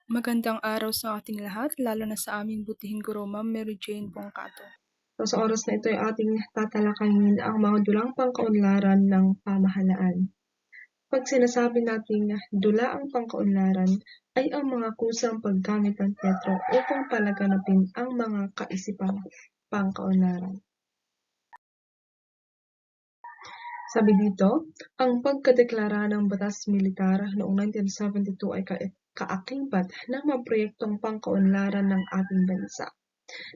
Magandang araw sa ating lahat, lalo na sa aming butihing guro, Ma'am Mary Jane Bongkato. So, sa oras na ito ay ating tatalakayin ang mga dulang pangkaunlaran ng pamahalaan. Pag sinasabi nating dula ang pangkaunlaran, ay ang mga kusang paggamit ng teatro upang palaganapin ang mga kaisipang pangkaunlaran. Sabi dito, ang pagkadeklara ng Batas Militar noong 1972 ay kaakibat ng mga proyektong pangkaunlaran ng ating bansa.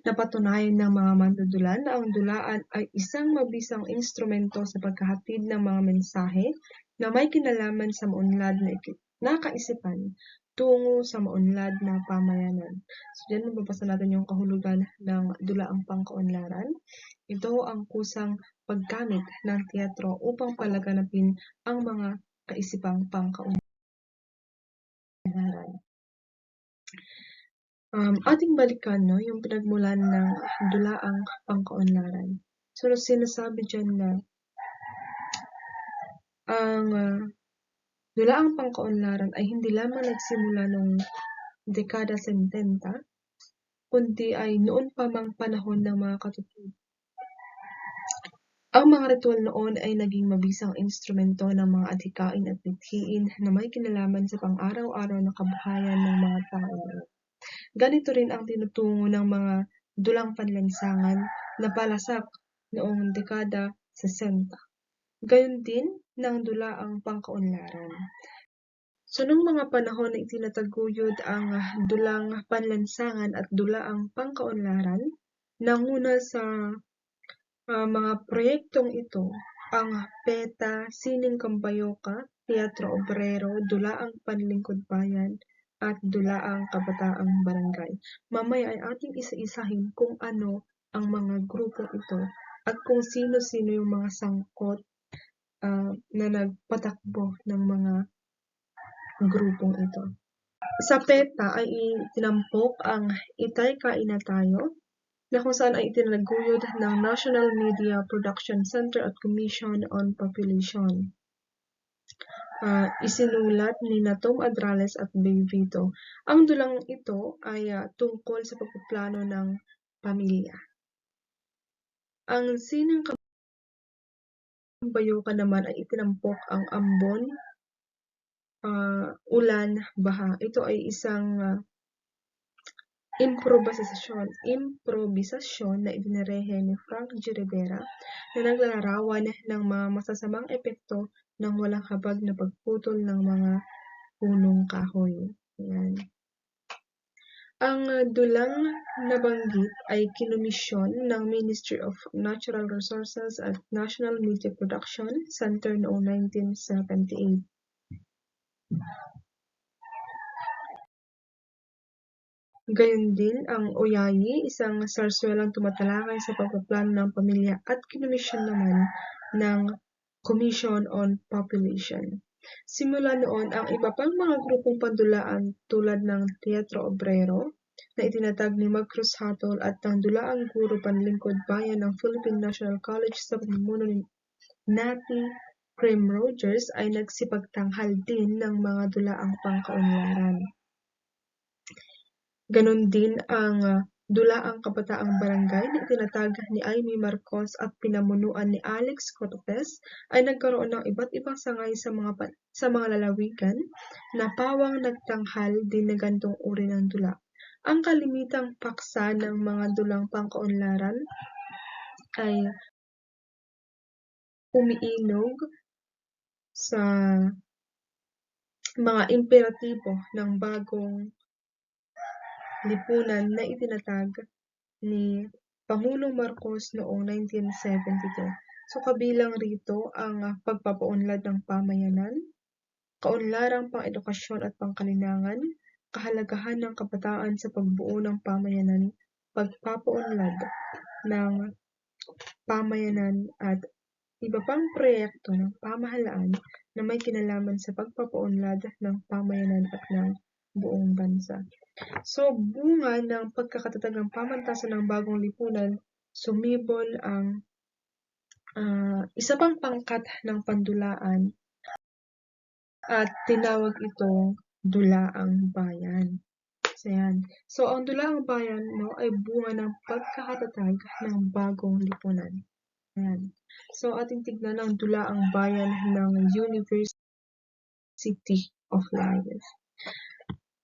Napatunayan ng mga mandudulan na ang dulaan ay isang mabisang instrumento sa paghahatid ng mga mensahe na may kinalaman sa maunlad na kaisipan tungo sa maunlad na pamayanan. So, diyan mababasa natin yung kahulugan ng dulaang pangkaunlaran. Ito ang kusang paggamit ng teatro upang palaganapin ang mga kaisipang pangkaunlaran. Ating balikan yung pinagmulan ng dulaang pangkaunlaran. So, sinasabi diyan na ang dulaang pangkaunlaran ay hindi lamang nagsimula noong dekada 70, kundi ay noon pa mang panahon ng mga katutubo. Ang mga ritual noon ay naging mabisang instrumento ng mga adhikain at mithiin na may kinalaman sa pang-araw-araw na kabuhayan ng mga tao. Ganito rin ang tinutungo ng mga dulang panlansangan na palasak noong dekada 60. Gayon din ng dulaang pangkaunlaran. So, nung mga panahon na itinataguyod ang dulang panlansangan at dulaang pangkaunlaran, nanguna sa mga proyektong ito ang PETA, Sining Kambayoka, Teatro Obrero, Dulaang Panlingkod Bayan, at Dulaang Kabataang Barangay. Mamaya ay ating isa-isahin kung ano ang mga grupong ito at kung sino-sino yung mga sangkot na nagpatakbo ng mga grupong ito. Sa PETA ay itinampok ang Itay Kain na Tayo, na kung saan ay itinaguyod ng National Media Production Center at Commission on Population. Isinulat ni Tom Adrales at Bey Vito. Ang dulang ito ay tungkol sa pagpaplano ng pamilya. Ang Sining Kambayoka naman ay itinampok ang Ambon, Ulan, Baha. Ito ay isang improvisasyon na idinirehe ni Frank G. Rivera na naglalarawan ng mga masasamang epekto ng walang habag na pagputol ng mga punong kahoy. Ayan. Ang dulang nabanggit ay kinomisyon ng Ministry of Natural Resources at National Media Production Center noong 1978. Gayon din ang Oyayi, isang sarswelang tumatalakay sa pagpaplano ng pamilya at kinomisyon naman ng Commission on Population. Simula noon, ang iba pang mga grupong pandulaan tulad ng Teatro Obrero na itinatag ni Mag-Cruz Hatol at ng Dulaang Guro Panlingkod Bayan ng Philippine National College sa pamumuno ni Natty Prim Rogers ay nagsipagtanghal din ng mga dulaang pangkaunlaran. Ganon din ang Dulaang Kabataang Barangay na itinatag ni Amy Marcos at pinamunuan ni Alex Cortez ay nagkaroon ng iba't ibang sangay sa mga lalawigan na pawang nagtanghal din na ganitong uri ng dula. Ang kalimitang paksa ng mga dulang pangkaunlaran ay umiinog sa mga imperatibo ng bagong lipunan na itinatag ni Pangulong Marcos noong 1972. So, kabilang rito ang pagpapaunlad ng pamayanan, kaunlarang pang-edukasyon at pangkalinangan, kahalagahan ng kabataan sa pagbuo ng pamayanan, pagpapaunlad ng pamayanan at iba pang proyekto ng pamahalaan na may kinalaman sa pagpapaunlad ng pamayanan at ng buong bansa. So, bunga ng pagkakatatag ng pamantasan ng bagong lipunan, sumibol ang isa pang pangkat ng pandulaan at tinawag itong Dulaang Bayan. So, yan. So, ang Dulaang Bayan ay bunga ng pagkakatatag ng bagong lipunan. Ayan. So, ating tignan ang Dulaang Bayan ng University of Life.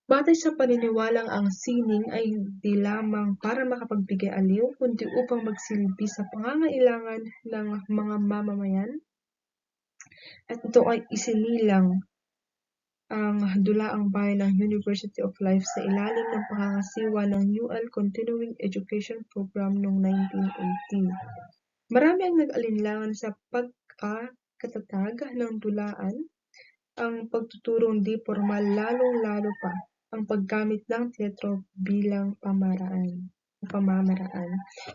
Batay sa paniniwalang ang sining ay hindi lamang para makapagbigay aliw, kundi upang magsilbi sa pangangailangan ng mga mamamayan. At ito ay isinilang ang Dulaang Bayan ng University of Life sa ilalim ng pangangasiwa ng UL Continuing Education Program noong 1980. Marami ang nag-alinlangan sa pagkakatatag ng dulaan, ang pagtuturong di formal, lalong-lalo pa ang paggamit ng teatro bilang pamamaraan.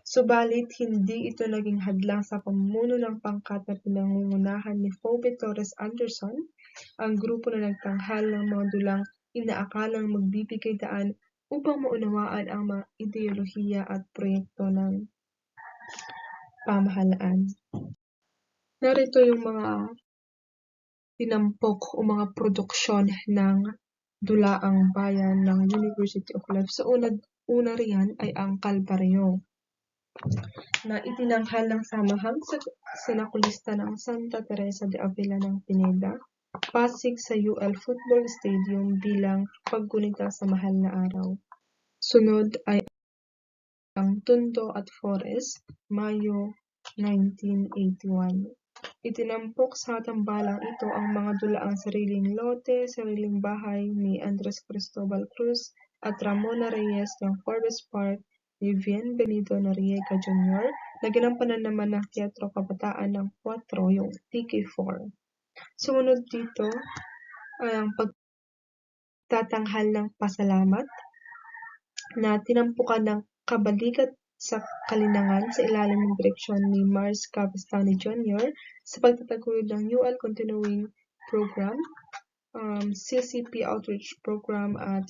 Subalit, hindi ito naging hadlang sa pamumuno ng pangkat na pinangungunahan ni Phoebe Torres Anderson, ang grupo na nagtanghal ng mga dulang inaakalang magbibigay daan upang maunawaan ang mga ideolohiya at proyekto ng pamahalaan. Narito yung mga tinampok o mga produksyon ng Dulaang Bayan ng University of Life. So, una riyan ay ang Kalbaryo, na itinanghal ng samahang sinakulista ng Santa Teresa de Avila ng Pineda, Pasig sa UL Football Stadium bilang paggunita sa mahal na araw. Sunod ay ang Tondo at Forest, Mayo 1981. Itinampok sa tambalang ito ang mga dulaang sariling lote, sariling bahay ni Andres Cristobal Cruz at Ramona Reyes ng Forbes Park ni Bienvenido Noriega Jr. na ginampanan naman ng Teatro Kabataan ng 4, yung TK4. Sumunod dito ay ang pagtatanghal ng pasalamat na tinampukan ng Kabalikat sa Kalinangan sa ilalim ng direksyon ni Mars Cavestany Jr. sa pagtataguyod ng UL Continuing Program, CCP Outreach Program at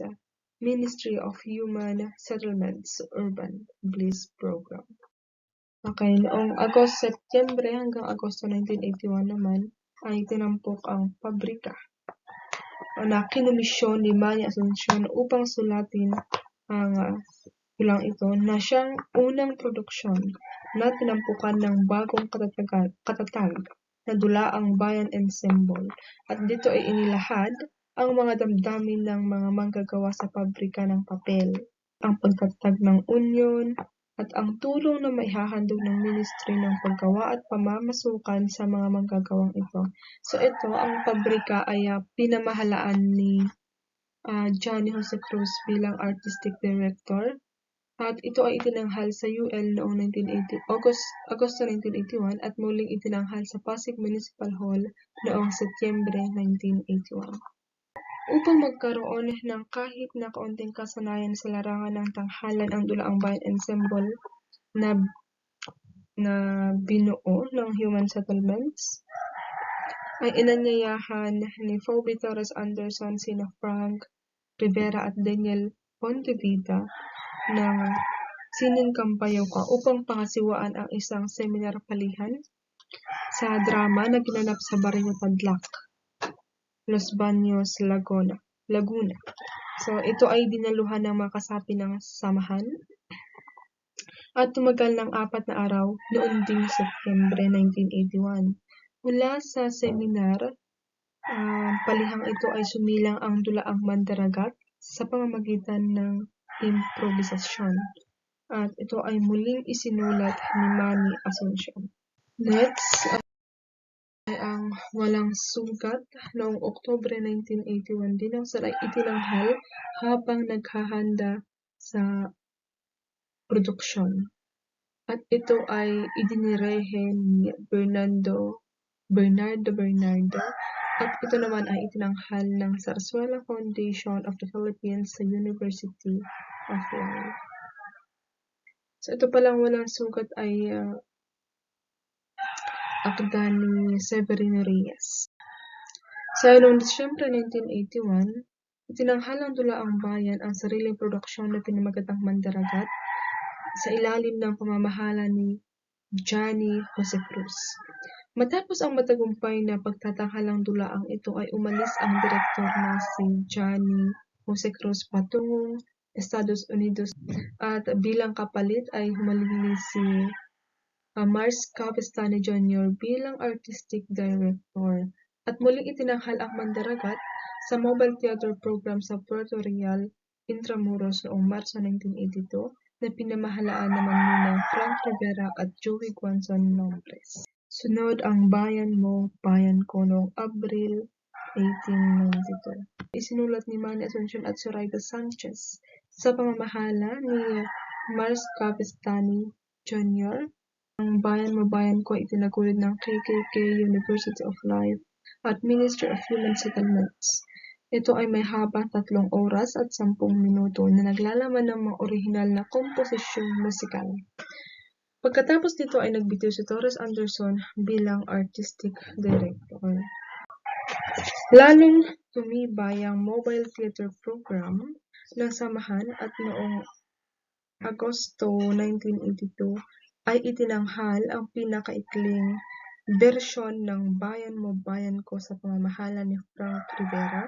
Ministry of Human Settlements Urban Bliss Program. Okay, noong Setyembre hanggang Agosto 1981 naman ay tinampok ang pabrika na kinomisyon ni Manny Asuncion upang sulatin ang dulang ito na siyang unang produksyon na tinampukan ng bagong katatag na Dulaang Bayan Ensemble, at dito ay inilahad ang mga damdamin ng mga manggagawa sa pabrika ng papel, ang pagtatag ng union, at ang tulong na maihahandog ng Ministry ng Paggawa at Pamamasukan sa mga manggagawang ito. So ito, ang pabrika ay pinamahalaan ni Johnny Jose Cruz bilang Artistic Director, at ito ay itinanghal sa UL noong Agosto 1981 at muling itinanghal sa Pasig Municipal Hall noong Setyembre 1981. Upang magkaroon ng kahit na kaunting kasanayan sa larangan ng tanghalan, ang Dulaang Bayan Ensemble na binuo ng Human Settlements ay inanyayahan ni Phoebe Torres Anderson, sina Frank Rivera at Daniel Pontevida ng Sining Kampayuka upang pangasiwaan ang isang seminar palihan sa drama na ginanap sa Barrio Tadlac, Los Baños, Laguna. So, ito ay dinaluhan ng mga kasapi ng samahan at tumagal ng 4 na araw noon ding Setyembre 1981. Mula sa seminar, palihang ito ay sumilang ang Dulaang Mandaragat sa pamamagitan ng improvisasyon, at ito ay muling isinulat ni Manny Asuncion. Next ay ang Walang Sugat noong Oktubre 1981 din ang ay itinanghal habang naghahanda sa produksyon, at ito ay idinirehe ni Bernardo, at ito naman ay itinanghal ng Zarzuela Foundation of the Philippines sa University of Life. So ito palang Walang Sugat ay akda ni Severino Reyes. Sa noong Disyembre 1981, itinanghal ng Dulaang Bayan ang sariling produksyon na pinamagatang Mandaragat sa ilalim ng pamamahala ni Johnny Jose Cruz. Matapos ang matagumpay na pagtatanghal ng dulaang ito ay umalis ang direktor na si Johnny Jose Cruz patungong Estados Unidos at bilang kapalit ay humalili si Mars Cavestany Jr. bilang Artistic Director at muling itinanghal ang mandaragat sa mobile theater program sa Puerto Real, Intramuros noong Marso 1982 na pinamahalaan naman nina Frank Rivera at Joey Guanzon Nombres. Sunod ang Bayan Mo, Bayan Ko noong Abril 1892. Isinulat ni Manny Asuncion at Zoraida Sanchez sa pamamahala ni Mars Cavestany Jr. Ang Bayan Mo, Bayan Ko ay itinaguyod ng KKK, University of Life at Ministry of Human Settlements. Ito ay may haba 3 oras at 10 minuto na naglalaman ng mga orihinal na komposisyong musikal. Pagkatapos nito ay nagbitiw si Torres Anderson bilang Artistic Director. Lalong tumibay ang mobile theater program ng samahan at noong Agosto 1982 ay itinanghal ang pinakaikling bersyon ng Bayan Mo, Bayan Ko sa pamamahala ni Frank Rivera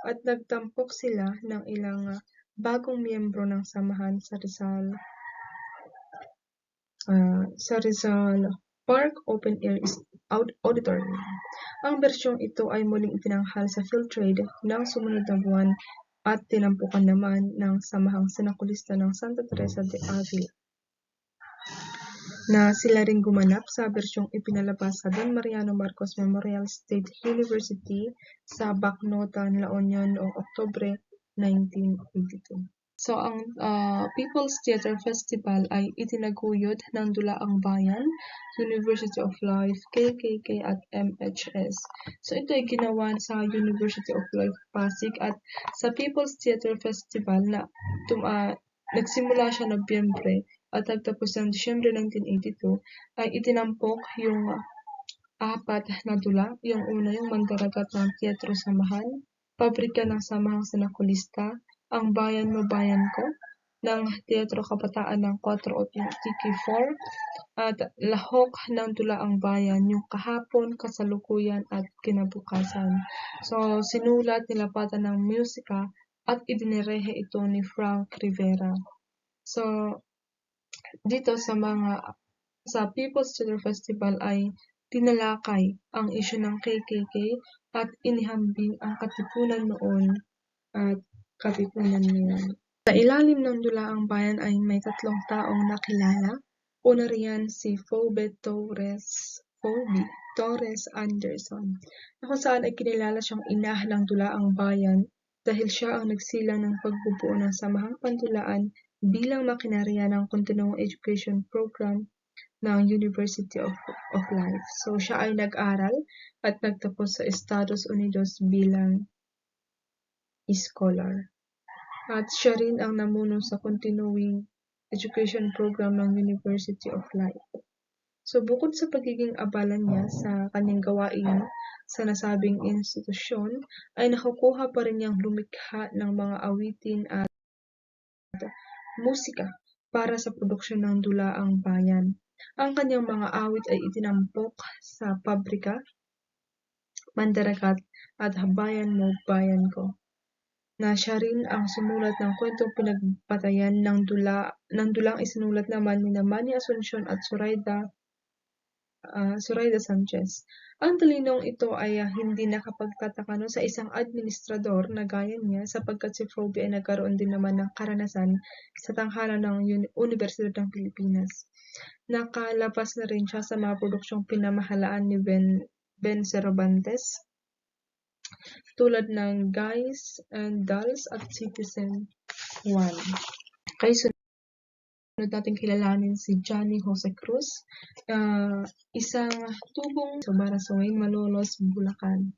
at nagtampok sila ng ilang bagong miyembro ng samahan sa Rizal Park Open Air Auditorium. Ang bersyong ito ay muling itinanghal sa PhilTrade ng sumunod na buwan at tinampukan naman ng samahang sinakulista ng Santa Teresa de Avila na sila ring gumanap sa bersyong ipinalabas sa Don Mariano Marcos Memorial State University sa Bacnotan, La Union noong Oktubre 1982. So, ang People's Theater Festival ay itinaguyod ng Dulaang Bayan, University of Life, KKK at MHS. So, ito ay ginawa sa University of Life Pasig at sa People's Theater Festival na nagsimula siya Nobyembre at nagtapos ng Disyembre 1982 ay itinampok yung 4 na dula. Yung una, yung mandaragat ng Teatro Samahan, Pabrika ng Samahang Sinakulista, Ang Bayan Mo, Bayan Ko, ng Teatro Kabataan ng 4 o TK4, at Lahok ng Dulaang Bayan, yung kahapon, kasalukuyan, at kinabukasan. So, sinulat, nilapatan ng musika, at idinirehe ito ni Frank Rivera. So, dito sa People's Theater Festival ay tinalakay ang isyu ng KKK at inihambing ang katipunan noon at katipunan ngayon. Sa ilalim ng Dulaang Bayan ay may 3 taong nakilala. Una riyan si Phoebe Torres Anderson, na kung saan ay kinilala siyang ina ng Dulaang Bayan dahil siya ang nagsilang ng pagbubuo ng samahang pandulaan bilang makinarya ng Continuing Education Program ng University of Life. So, siya ay nag-aral at nagtapos sa Estados Unidos bilang scholar. At siya rin ang namuno sa Continuing Education Program ng University of Life. So, bukod sa pagiging abala niya sa kanyang gawain sa nasabing institusyon, ay nakukuha pa rin niyang lumikha ng mga awitin at musika para sa produksyon ng Dulaang Bayan. Ang kanyang mga awit ay itinampok sa Pabrika, Mandaragat at Bayan Mo, Bayan Ko, na siya rin ang sumulat ng kwentong pinagpatayan ng dulang isinulat naman ni Manny Asuncion at Zoraida Sanchez. Ang talinong ito ay hindi nakapagtataka sa isang administrador na gaya niya sapagkat si Phoebe ay nagkaroon din naman ng karanasan sa tanghalan ng Universidad ng Pilipinas. Nakalabas na rin siya sa mga produksyong pinamahalaan ni Ben Cervantes tulad ng Guys and Dolls at Citizen 1. Kay sunod natin kilalanin si Johnny Jose Cruz, isang tubong sa Barasoy, Malolos, Bulacan.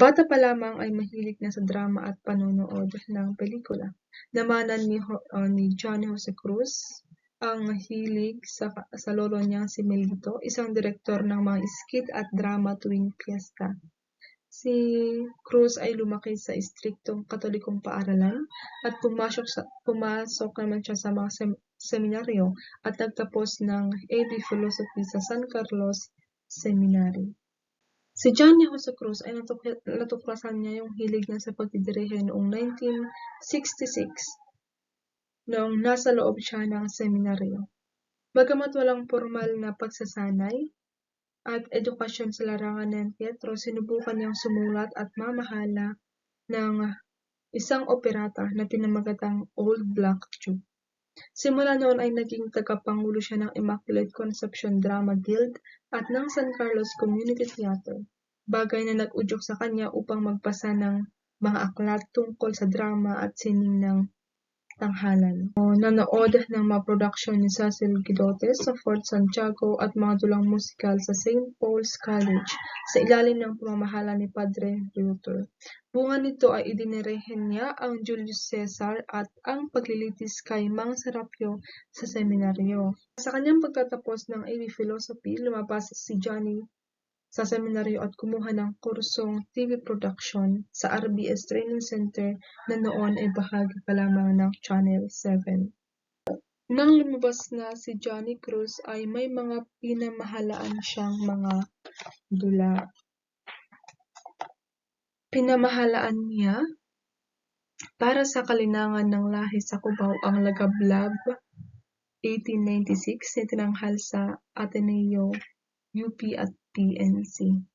Bata pa lamang ay mahilig na sa drama at panonood ng pelikula. Namanan ni Johnny Jose Cruz ang hilig sa lolo niyang si Melito, isang direktor ng mga skit at drama tuwing piyesta. Si Cruz ay lumaki sa istriktong katolikong paaralan at pumasok naman siya sa mga seminaryo at nagtapos ng A.B. Philosophy sa San Carlos Seminary. Si Johnny Jose Cruz ay natuklasan niya yung hilig niya sa pagdidirehe noong 1966 noong nasa loob siya ng seminaryo. Bagamat walang formal na pagsasanay at edukasyon sa larangan ng teatro, sinubukan niyang sumulat at mamahala ng isang operata na pinamagatang Old Black Tube. Simula noon ay naging tagapangulo siya ng Immaculate Conception Drama Guild at ng San Carlos Community Theater, bagay na nag-udyok sa kanya upang magpasa ng mga aklat tungkol sa drama at sining ng tanghalan. Nanood ng mga production ni Cecil Gidotes sa Fort Santiago at mga dulang musikal sa St. Paul's College sa ilalim ng pamamahala ni Padre Reuter. Bunga nito ay idinirehen niya ang Julius Caesar at ang paglilitis kay Mang Serapio sa seminaryo. Sa kanyang pagtatapos ng A.B. Philosophy, lumabas si Johnny sa seminaryo at kumuha ng kursong TV production sa RBS Training Center na noon ay bahagi pa lamang ng Channel 7. Nang lumabas na si Johnny Cruz ay may mga pinamahalaan siyang mga dula. Pinamahalaan niya para sa kalinangan ng lahi sa Cubao ang Lagablab 1896 na tinanghal sa Ateneo, UP at PNC.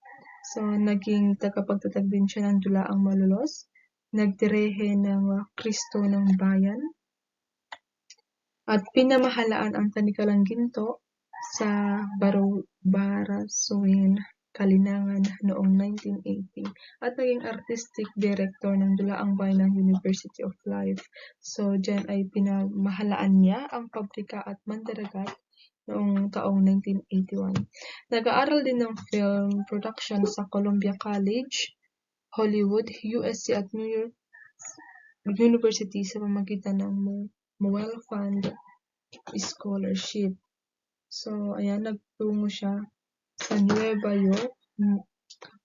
So, naging tagapagtatag din siya ng Dulaang Malolos, nagdirehe ng Kristo ng Bayan, at pinamahalaan ang Tanikalang Ginto sa Barasuin, Kalinangan noong 1980 at naging artistic director ng Dulaang Bayan ng University of Life. So, dyan ay pinamahalaan niya ang pabrika at mandaragat noong taong 1981. Nag-aaral din ng film production sa Columbia College, Hollywood, USC at New York University sa pamamagitan ng Moel Fund Scholarship. So, ayan, nagtungo siya sa Nueva York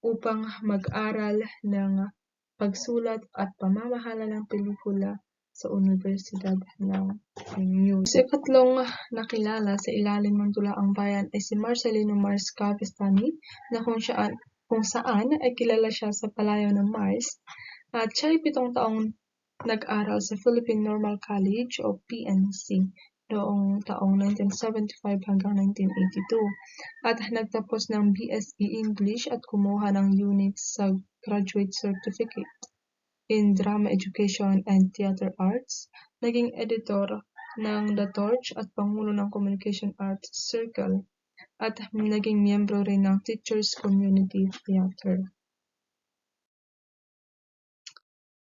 upang mag-aral ng pagsulat at pamamahala ng pelikula sa Universidad ng New York. Si ikatlong nakilala sa ilalim ng Dulaang Bayan ay si Marcelino Mars Cavestany na kung saan ay kilala siya sa Palayaw ng Mars at siya ay 7 taong nag-aral sa Philippine Normal College o PNC noong taong 1975 hanggang 1982 at nagtapos ng BSc English at kumuha ng unit sa Graduate Certificate in Drama Education and Theater Arts, naging editor ng The Torch at pangulo ng Communication Arts Circle, at naging miyembro rin ng Teachers Community Theater.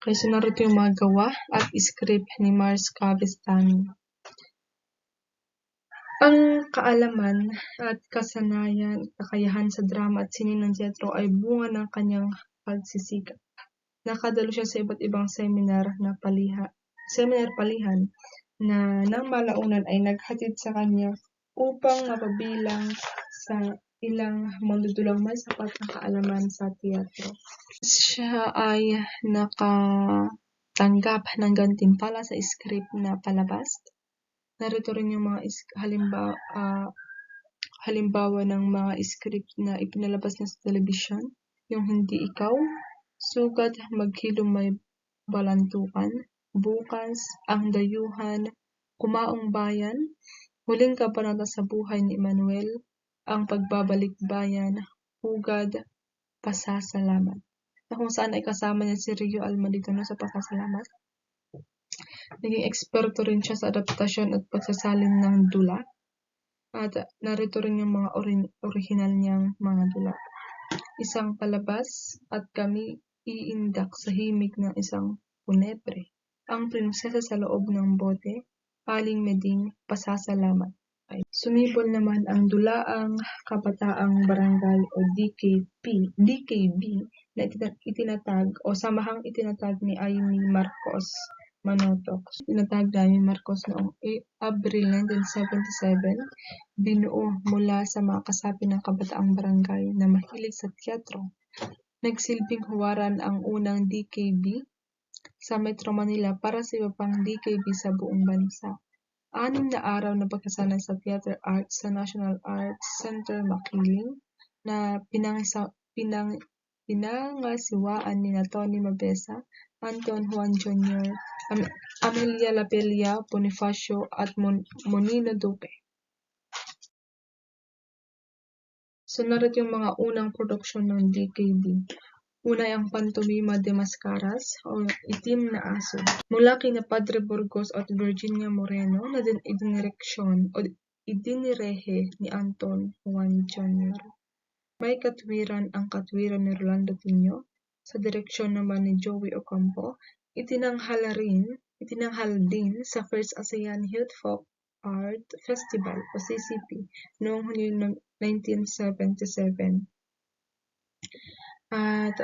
Okay, so narito yung mga gawa at script ni Mars Cavestany. Ang kaalaman at kasanayan at kakayahan sa drama at sining ng teatro ay bunga ng kanyang pagsisikap. Nakadalo siya sa iba't ibang seminar palihan na nang malaunan ay naghatid sa kanya upang mapabilang sa ilang mandudulang may sapat na kaalaman sa teatro. Siya ay nakatanggap ng gantimpala sa script na palabas. Narito rin yung mga halimbawa ng mga script na ipinalabas niya sa telebisyon, yung Hindi Ikaw, Sugat Maghilom May Balantukan, Bukas, Ang Dayuhan, Kumaong Bayan, Huling Kabanata sa Buhay ni Emmanuel, Ang Pagbabalik Bayan, Hugad, Pasasalamat, na kung saan ay kasama niya si Rio Almaditono sa Pasasalamat. Naging eksperto rin siya sa adaptasyon at pagsasalin ng dula. At narito rin yung mga original niyang mga dula. Isang palabas at kami iindak sa himig ng isang punebre. Ang prinsesa sa loob ng bote, Aling Meding, Pasasalamat. Sumibol naman ang Dulaang Kabataang Barangay o DKB na itinatag o samahang itinatag ni Amy Marcos Manotoc. Itinatag ni Amy Marcos noong Abril 1977, binuo mula sa mga kasapi ng kabataang barangay na mahilig sa teatro. Nagsilbing huwaran ang unang DKB sa Metro Manila para sa iba pang DKB sa buong bansa. 6 na araw na pagsasanay sa theater arts sa National Arts Center Makiling na pinangasiwaan ni Tony Mabesa Anton Juan Jr., Amelia Lapilla, Bonifacio at Monino Duque. So narito yung mga unang produksyon ng DKB. Una ay ang Pantomima de Mascaras o Itim na Aso. Mula kina Padre Burgos at Virginia Moreno na idinirehe ni Anton Juan Jr. May katwiran ang katwiran ni Rolando Pino, sa direksyon naman ni Joey Ocampo. Itinanghal din sa First ASEAN Youth Folk Art Festival o CCP noong Hunyo 1977. At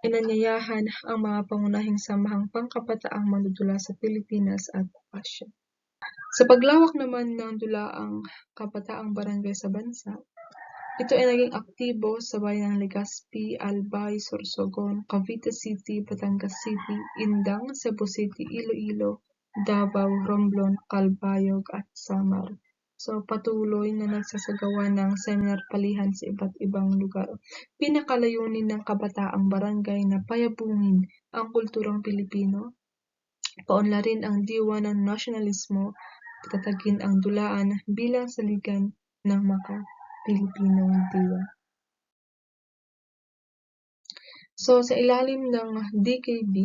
inanyayahan ang mga pangunahing samahang pangkabataang mandudula sa Pilipinas at Asia. Sa paglawak naman ng dulaang kabataang barangay sa bansa, ito ay naging aktibo sa bayan ng Legazpi, Albay, Sorsogon, Cavite City, Batangas City, Indang, Cebu City, Iloilo, Davao, Romblon, Calbayog at Samar. So patuloy na nagsasagawa ng seminar palihan sa iba't ibang lugar. Pinakalayunin ng kabataang barangay na payabungin ang kulturang Pilipino, paunlarin ang diwa ng nasyonalismo, patatagin ang dulaan bilang saligan ng Pilipinong diwa. So sa ilalim ng DKB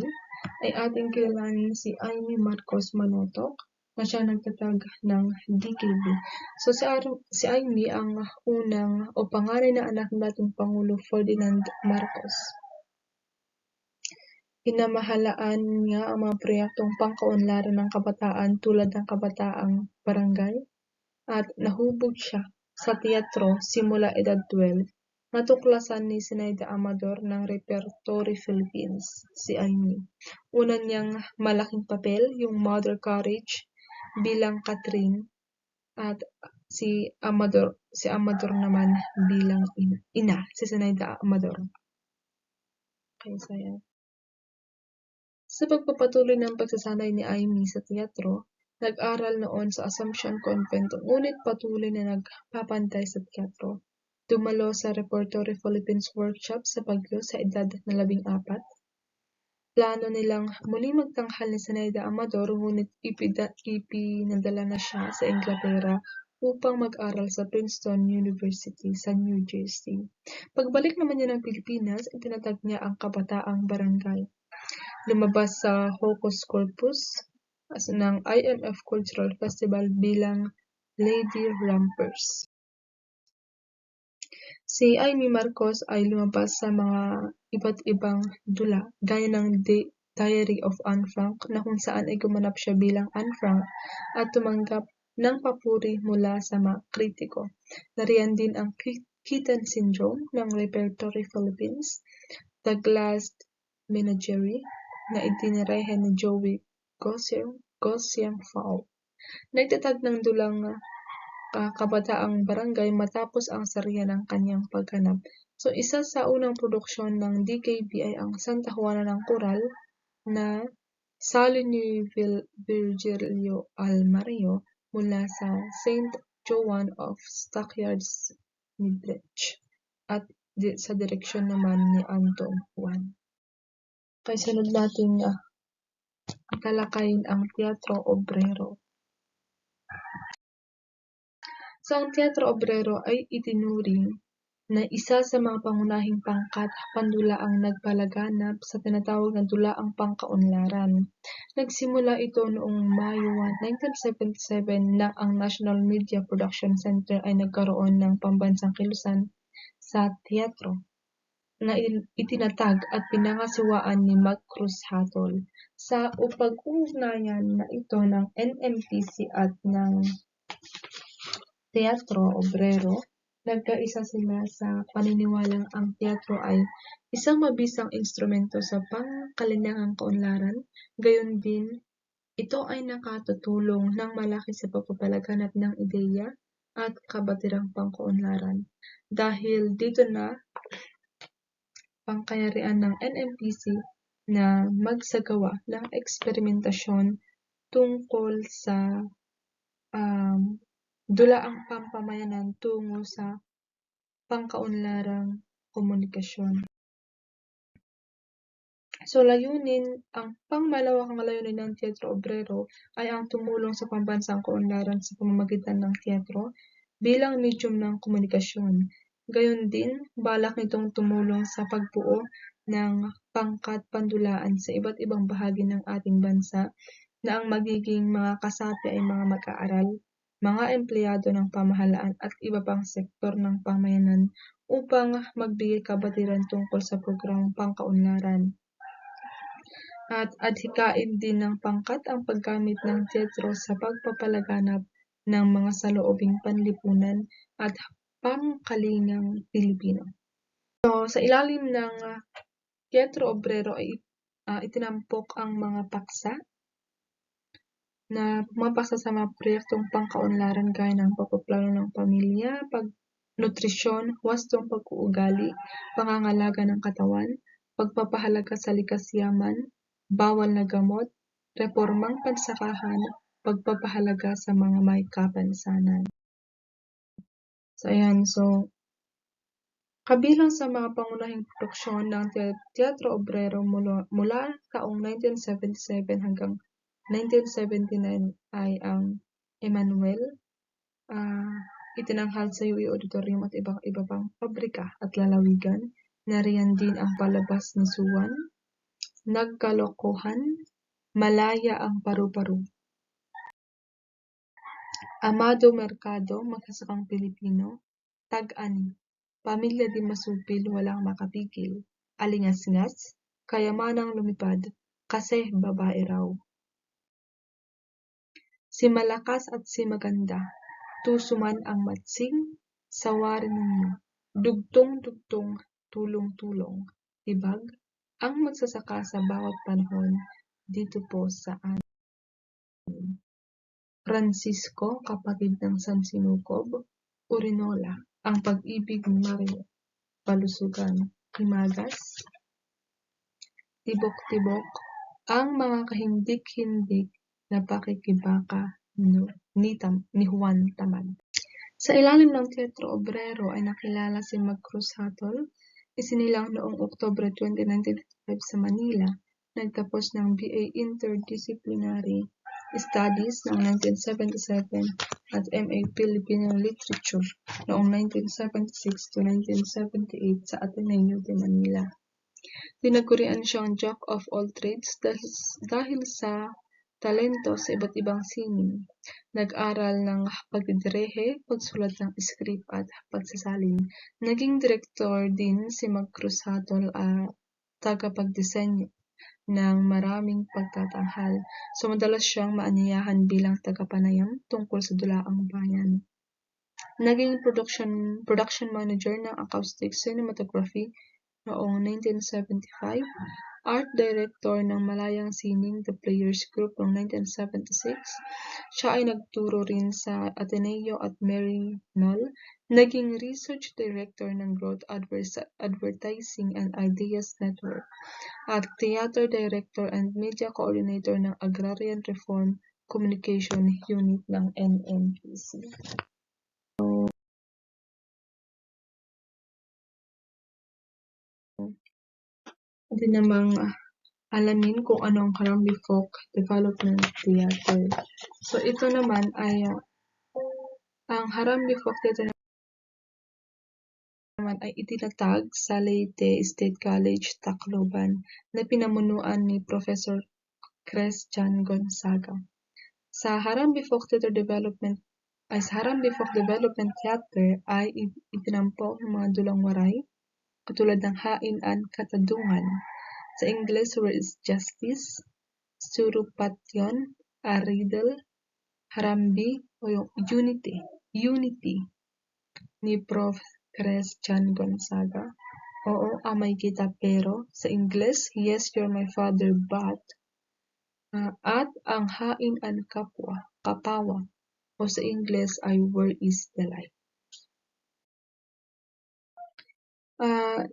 ay ating kilalanin si Amy Marcos Manotoc na siya nagtatag ng DKB. So si Amy ang unang o panganay na anak ng dating Pangulo Ferdinand Marcos. Pinamahalaan niya ang mga proyektong pangkaunlaran ng kabataan tulad ng kabataang barangay at nahubog siya sa teatro simula edad 12. Natuklasan ni Zenaida Amador ng Repertory Philippines, si Amy. Una niyang malaking papel, yung Mother Courage bilang Catherine at si Amador naman bilang ina, si Zenaida Amador. Okay, so yan. Sa pagpapatuloy ng pagsasanay ni Amy sa teatro, nag-aral noon sa Assumption Convent, ngunit patuloy na nagpapantay sa teatro. Dumalo sa Repertory Philippines Workshop sa Baguio sa edad na 14. Plano nilang muling magtanghal ni Zenaida Amador, ngunit ipinadala na siya sa Inglaterra upang mag-aral sa Princeton University sa New Jersey. Pagbalik naman niya ng Pilipinas, itinatag niya ang kabataang barangay. Lumabas sa Hocus Corpus ng IMF Cultural Festival bilang Lady Rompers. Si Amy Marcos ay lumabas sa mga iba't ibang dula gaya ng Diary of Anne Frank na kung saan ay gumanap siya bilang Anne Frank at tumanggap ng papuri mula sa mga kritiko. Nariyan din ang Kitten Syndrome ng Repertory Philippines, The Glass Menagerie na idinirehe ni Joey Gosiang-Fao. Nagtatag ng dulang kabataang barangay matapos ang sarya ng kanyang pagganap. So isa sa unang produksyon ng DKB ay ang Santa Juana ng Coral na salo ni Virgilio Almario mula sa St. Joan of Stockyards, Midrich at sa direksyon naman ni Anton Juan. Kaya sunod natin talakayin ang Teatro Obrero. So ang Teatro Obrero ay itinuring na isa sa mga pangunahing pangkat pandulaang nagpalaganap sa tinatawag na dulaang pangkaunlaran. Nagsimula ito noong Mayo 1977 na ang National Media Production Center ay nagkaroon ng pambansang kilusan sa teatro na itinatag at pinangasiwaan ni Mac Cruz Hatol. Sa upag-ugnayan na ito ng NMTC at ng Teatro Obrero, nagkaisa sila sa paniniwalang ang teatro ay isang mabisang instrumento sa pangkalinangang kaunlaran, gayon din ito ay nakatutulong ng malaki sa pagpapalaganap ng ideya at kabatirang pangkaunlaran. Dahil dito na pangkayarian ng NMTC na magsagawa ng eksperimentasyon tungkol sa dulaang pampamayanan tungo sa pangkaunlarang komunikasyon. So ang pangmalawakang layunin ng Teatro Obrero ay ang tumulong sa pambansang kaunlaran sa pamamagitan ng teatro bilang medyum ng komunikasyon. Gayon din, balak nitong tumulong sa pagbuo ng pangkat pandulaan sa iba't ibang bahagi ng ating bansa na ang magiging mga kasapi ay mga mag-aaral, mga empleyado ng pamahalaan at iba pang sektor ng pamayanan upang magbigay kabatiran tungkol sa programang pangkaunlaran. At adhikain din ng pangkat ang paggamit ng teatro sa pagpapalaganap ng mga saloobing panlipunan at pangkalingang Pilipino. So, sa ilalim ng Teatro Obrero ay itinampok ang mga paksa na pumapasa sa mga proyektong pangkaunlaran gaya ng pagpaplano ng pamilya, nutrisyon, wastong pag-uugali, pangangalaga ng katawan, pagpapahalaga sa likas yaman, bawal na gamot, reformang pansakahan, pagpapahalaga sa mga may kapansanan. So, ayan. So, kabilang sa mga pangunahing produksyon ng Teatro Obrero mula taong 1977 hanggang 1979 ay ang Emmanuel, itinanghal sa UE Auditorium at iba pang pabrika at lalawigan. Nariyan din ang palabas ni Suwan, Nagkalokohan, Malaya ang Paru-Paro, Amado Mercado, Magsasakang Pilipino, Tag-ani, Pamilya di Masupil, Walang Makapigil, Alingas-ngas, Kayamanang Lumipad, Kasi Babae Raw, Si Malakas at Si Maganda, Tusuman ang Matsing, Sawarin Ninyo, Dugtong-dugtong, Tulong-tulong, Hibag, Ang Magsasaka sa Bawat Panahon, Dito po sa amin. Francisco, Kapatid ng San Sinukob, Urinola, Ang Pag-ibig ni Mario, Palusugan, Himagas, Tibok-tibok, Ang Mga Kahindik-hindik na Pakikibaka ni Juan Tamad. Sa ilalim ng Teatro Obrero ay nakilala si Mag Cruz Hatol, isinilang noong Oktubre 20, 1955 sa Manila, nagtapos ng BA Interdisciplinary Studies noong 1977 at MA Filipino Literature noong 1976 to 1978 sa Ateneo de Manila. Tinagurian siyang Jack of all trades dahil sa talento sa iba't ibang sining. Nag-aral ng pagdidirehe, pagsulat ng script at pagsasalin. Naging direktor din si Mag Cruz Hatol at tagapagdisenyo ng maraming pagtatanghal. So madalas siyang maanyayahan bilang tagapanayam tungkol sa dulaang bayan. Naging production manager ng acoustic cinematography noong 1975, art director ng Malayang Sining The Players Group noong 1976. Siya ay nagturo rin sa Ateneo at Maryknoll. Naging research director ng Growth Advertising and Ideas Network at theater director and media coordinator ng Agrarian Reform Communication Unit ng NNPC. Hindi namang alamin kung ano ang Harambee Folk Development Theater. So ito naman ay ang Harambee Folk Theater naman ay itinatag sa Leyte State College, Tacloban na pinamunuan ni Professor Christian Gonzaga. Sa Harambee Folk Development Theater ay itinampok ng mga dulang waray katulad ng Hain-an Katadungan, sa Ingles Where is Justice, Surupatyon, A Riddle, Harambee o yung Unity ni Prof. Christian Gonzaga. Oo, amay kita pero, sa Ingles, Yes, You're My Father But, at ang Hain-an Kapawa o sa Ingles ay Where is the Light.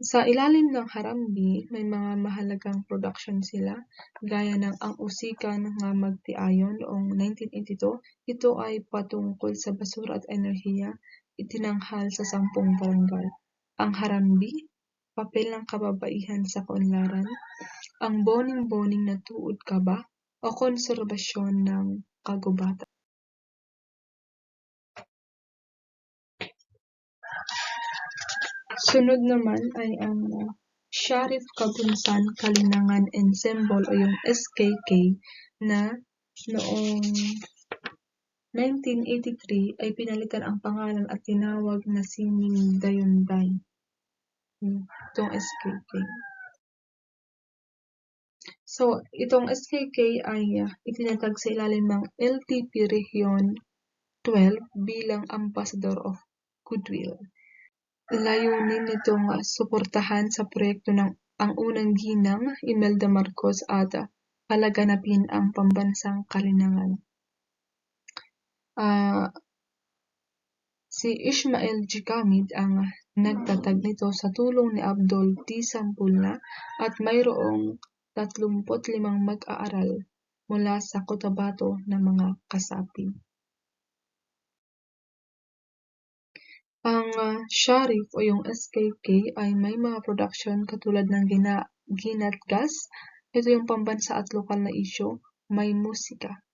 Sa ilalim ng Harambee, may mga mahalagang production sila, gaya ng Ang Usikan nga Magtiayon noong 1982. Ito ay patungkol sa basura at enerhiya, itinanghal sa 10 barangay. Ang Harambee, Papel ng Kababaihan sa Kaunlaran, ang boning-boning na tuod ka ba o konserbasyon ng kagubatan. Sunod naman ay ang Sharif Kabunsan Kalinangan Ensemble o yung SKK na noong 1983 ay pinalitan ang pangalan at tinawag na Sining Dayunday. Itong SKK. So, itong SKK ay itinatag sa ilalim ng LTP Region 12 bilang Ambassador of Goodwill. Layunin nitong suportahan sa proyekto ng ang unang ginang Imelda Marcos at palaganapin ang pambansang kalinangan. Si Ismail G. Kamid ang nagtatag nito sa tulong ni Abdul T. Sampulna at mayroong 35 mag-aaral mula sa Cotabato na mga kasapi. Ang Sharif o yung SKK ay may mga production katulad ng Ginat Gas, ito yung pambansa at lokal na isyo, may musika,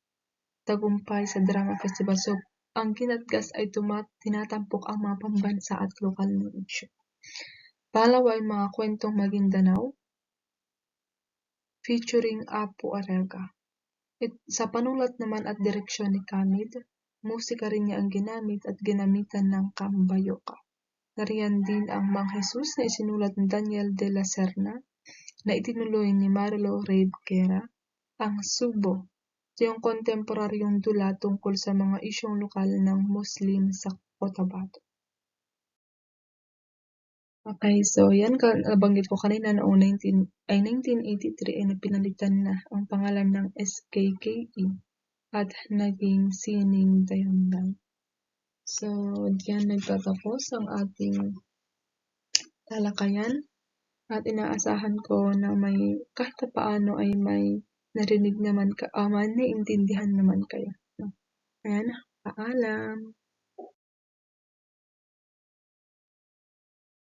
tagumpay sa drama festival. So, ang Ginat Gas ay tinatampok ang mga pambansa at lokal na isyo. Palaw ay mga kwentong Maguindanao, featuring Apo Araga. Sa panulat naman at direksyon ni Kamid, musika rin niya ang ginamit at ginamitan ng Kambayoka. Nariyan din ang Mang Jesus na isinulat ni Daniel de la Serna na itinuloy ni Marilo Reibquera. Ang Subo, ito yung kontemporaryong dula tungkol sa mga isyong lokal ng Muslim sa Cotabato. Okay, so yan nabanggit ko kanina noong 1983 ay napinalitan na ang pangalan ng SKKE at naging Sining Dayunday. So, diyan nagtatapos ang ating talakayan at inaasahan ko na may kahit paano ay may narinig naman naiintindihan naman kayo. Ayan, paalam!